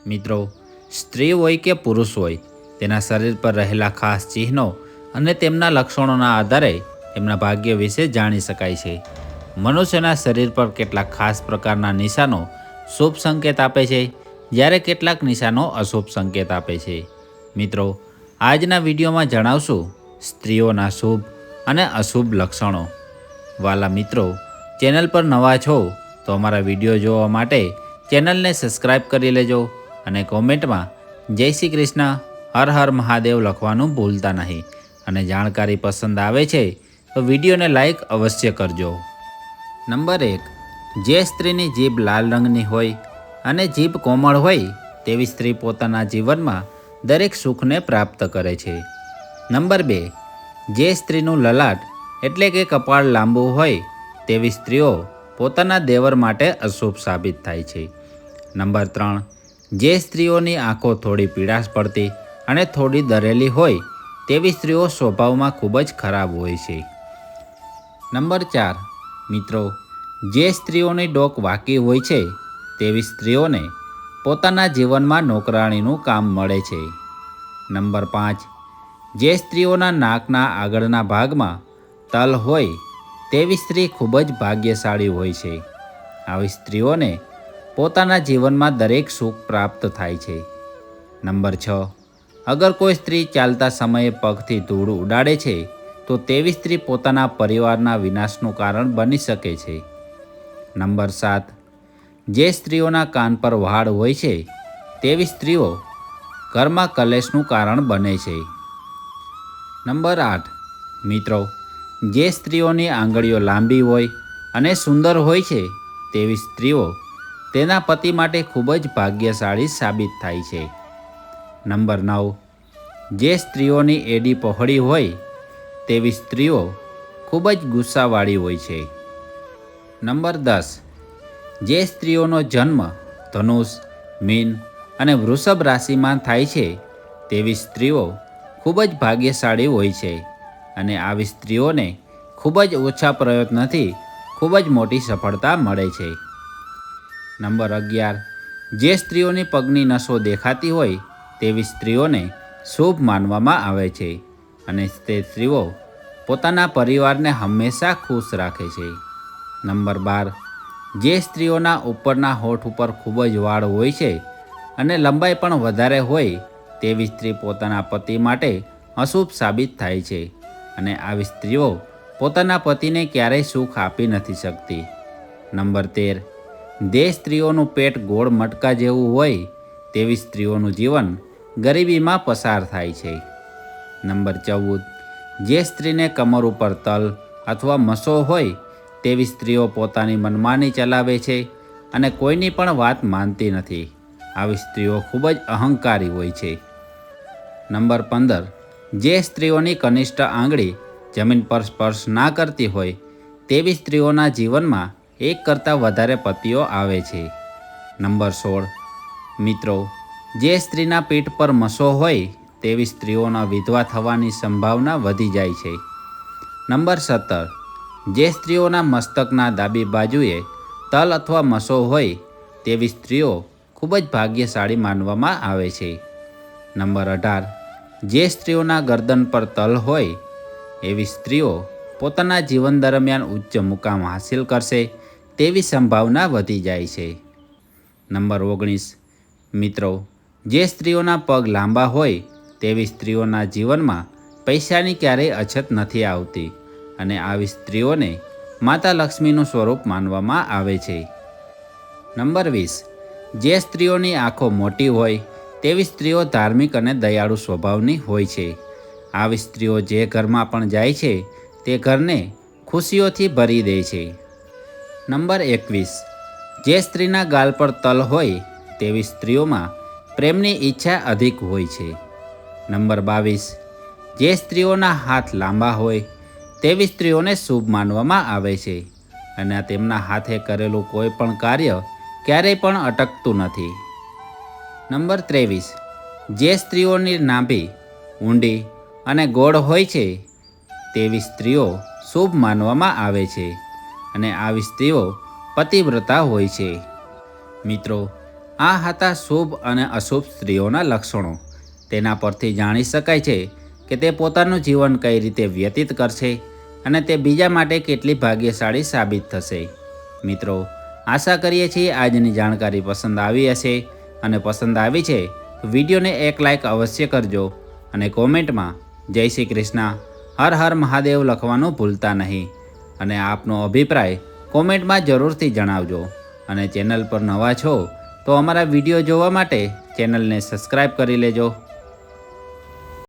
મિત્રો, સ્ત્રી હોય કે પુરુષ હોય, તેના શરીર પર રહેલા ખાસ ચિહ્નો અને તેમના લક્ષણોના આધારે તેમના ભાગ્ય વિશે જાણી શકાય છે. મનુષ્યના શરીર પર કેટલાક ખાસ પ્રકારના નિશાનો શુભ સંકેત આપે છે, જ્યારે કેટલાક નિશાનો અશુભ સંકેત આપે છે. મિત્રો, આજના વિડીયોમાં જણાવશું સ્ત્રીઓના શુભ અને અશુભ લક્ષણો. વાલા મિત્રો, ચેનલ પર નવા છો તો અમારા વિડીયો જોવા માટે ચેનલને સબસ્ક્રાઈબ કરી લેજો અને કોમેન્ટમાં જય શ્રી કૃષ્ણ, હર હર મહાદેવ લખવાનું ભૂલતા નહીં. અને જાણકારી પસંદ આવે છે તો વિડીયોને લાઈક અવશ્ય કરજો. નંબર 1. જે સ્ત્રીની જીભ લાલ રંગની હોય અને જીભ કોમળ હોય તેવી સ્ત્રી પોતાના જીવનમાં દરેક સુખને પ્રાપ્ત કરે છે. નંબર 2. જે સ્ત્રીનું લલાટ એટલે કે કપાળ લાંબુ હોય તેવી સ્ત્રીઓ પોતાના દેવર માટે અશુભ સાબિત થાય છે. નંબર 3. જે સ્ત્રીઓની આંખો થોડી પીળાશ પડતી અને થોડી દરેલી હોય તેવી સ્ત્રીઓ સ્વભાવમાં ખૂબ જ ખરાબ હોય છે. નંબર 4. મિત્રો, જે સ્ત્રીઓની ડોક વાંકી હોય છે તેવી સ્ત્રીઓને પોતાના જીવનમાં નોકરાણીનું કામ મળે છે. નંબર 5. જે સ્ત્રીઓના નાકના આગળના ભાગમાં તલ હોય તેવી સ્ત્રી ખૂબ જ ભાગ્યશાળી હોય છે. આવી સ્ત્રીઓને પોતાના જીવનમાં દરેક સુખ પ્રાપ્ત થાય છે. નંબર 6. અગર કોઈ સ્ત્રી ચાલતા સમયે પગથી ધૂળ ઉડાડે છે તો તેવી સ્ત્રી પોતાના પરિવારના વિનાશનું કારણ બની શકે છે. નંબર 7. જે સ્ત્રીઓના કાન પર વાળ હોય છે તેવી સ્ત્રીઓ ઘરમાં કલેશનું કારણ બને છે. નંબર 8. મિત્રો, જે સ્ત્રીઓની આંગળીઓ લાંબી હોય અને સુંદર હોય છે તેવી સ્ત્રીઓ તેના પતિ માટે ખૂબ જ ભાગ્યશાળી સાબિત થાય છે. નંબર 9. જે સ્ત્રીઓની એડી પહોળી હોય તેવી સ્ત્રીઓ ખૂબ જ ગુસ્સાવાળી હોય છે. નંબર 10. જે સ્ત્રીઓનો જન્મ ધનુષ, મીન અને વૃષભ રાશિમાં થાય છે તેવી સ્ત્રીઓ ખૂબ જ ભાગ્યશાળી હોય છે અને આવી સ્ત્રીઓને ખૂબ જ ઓછા પ્રયત્નથી ખૂબ જ મોટી સફળતા મળે છે. નંબર 11. જે સ્ત્રીઓની પગની નસો દેખાતી હોય તેવી સ્ત્રીઓને શુભ માનવામાં આવે છે અને તે સ્ત્રીઓ પોતાના પરિવારને હંમેશા ખુશ રાખે છે. નંબર 12. જે સ્ત્રીઓના ઉપરના હોઠ ઉપર ખૂબ જ વાળ હોય છે અને લંબાઈ પણ વધારે હોય તેવી સ્ત્રી પોતાના પતિ માટે અશુભ સાબિત થાય છે અને આવી સ્ત્રીઓ પોતાના પતિને ક્યારેય સુખ આપી નથી શકતી. નંબર 13. જે સ્ત્રીઓનું પેટ ગોળ મટકા જેવું હોય તેવી સ્ત્રીઓનું જીવન ગરીબીમાં પસાર થાય છે. નંબર 14. જે સ્ત્રીને કમર ઉપર તલ અથવા મસો હોય તેવી સ્ત્રીઓ પોતાની મનમાની ચલાવે છે અને કોઈની પણ વાત માનતી નથી. આવી સ્ત્રીઓ ખૂબ જ અહંકારી હોય છે. નંબર 15. જે સ્ત્રીઓની કનિષ્ઠ આંગળી જમીન પર સ્પર્શ ના કરતી હોય તેવી સ્ત્રીઓના જીવનમાં એક કરતાં વધારે પતિઓ આવે છે. નંબર 16. મિત્રો, જે સ્ત્રીના પીઠ પર મસો હોય તેવી સ્ત્રીઓના વિધવા થવાની સંભાવના વધી જાય છે. નંબર 17. જે સ્ત્રીઓના મસ્તકના ડાબી બાજુએ તલ અથવા મસો હોય તેવી સ્ત્રીઓ ખૂબ જ ભાગ્યશાળી માનવામાં આવે છે. નંબર 18. જે સ્ત્રીઓના ગરદન પર તલ હોય એવી સ્ત્રીઓ પોતાના જીવન દરમિયાન ઉચ્ચ મુકામ હાંસિલ કરશે તેવી સંભાવના વધી જાય છે. નંબર 19. મિત્રો, જે સ્ત્રીઓના પગ લાંબા હોય તેવી સ્ત્રીઓના જીવનમાં પૈસાની ક્યારેય અછત નથી આવતી અને આવી સ્ત્રીઓને માતા લક્ષ્મીનું સ્વરૂપ માનવામાં આવે છે. નંબર 20. જે સ્ત્રીઓની આંખો મોટી હોય તેવી સ્ત્રીઓ ધાર્મિક અને દયાળુ સ્વભાવની હોય છે. આવી સ્ત્રીઓ જે ઘરમાં પણ જાય છે તે ઘરને ખુશીઓથી ભરી દે છે. નંબર 21. જે સ્ત્રીના ગાલ પર તલ હોય તેવી સ્ત્રીઓમાં પ્રેમની ઈચ્છા અધિક હોય છે. નંબર 22. જે સ્ત્રીઓના હાથ લાંબા હોય તેવી સ્ત્રીઓને શુભ માનવામાં આવે છે અને તેમના હાથે કરેલું કોઈ પણ કાર્ય ક્યારેય પણ અટકતું નથી. નંબર 23. જે સ્ત્રીઓની નાભી ઊંડી અને ગોળ હોય છે તેવી સ્ત્રીઓ શુભ માનવામાં આવે છે અને આવી સ્ત્રીઓ પતિવ્રતા હોય છે. મિત્રો, આ હતા શુભ અને અશુભ સ્ત્રીઓના લક્ષણો. તેના પરથી જાણી શકાય છે કે તે પોતાનું જીવન કઈ રીતે વ્યતીત કરશે અને તે બીજા માટે કેટલી ભાગ્યશાળી સાબિત થશે. મિત્રો, આશા કરીએ છીએ આજની જાણકારી પસંદ આવી હશે, અને પસંદ આવી છે તો વિડીયોને એક લાઈક અવશ્ય કરજો અને કોમેન્ટમાં જય શ્રી કૃષ્ણ, હર હર મહાદેવ લખવાનું ભૂલતા નહીં. અને આપનો અભિપ્રાય કોમેન્ટમાં જરૂરથી જણાવજો. અને ચેનલ પર નવા છો તો અમારા વિડીયો જોવા માટે ચેનલને સબસ્ક્રાઈબ કરી લેજો.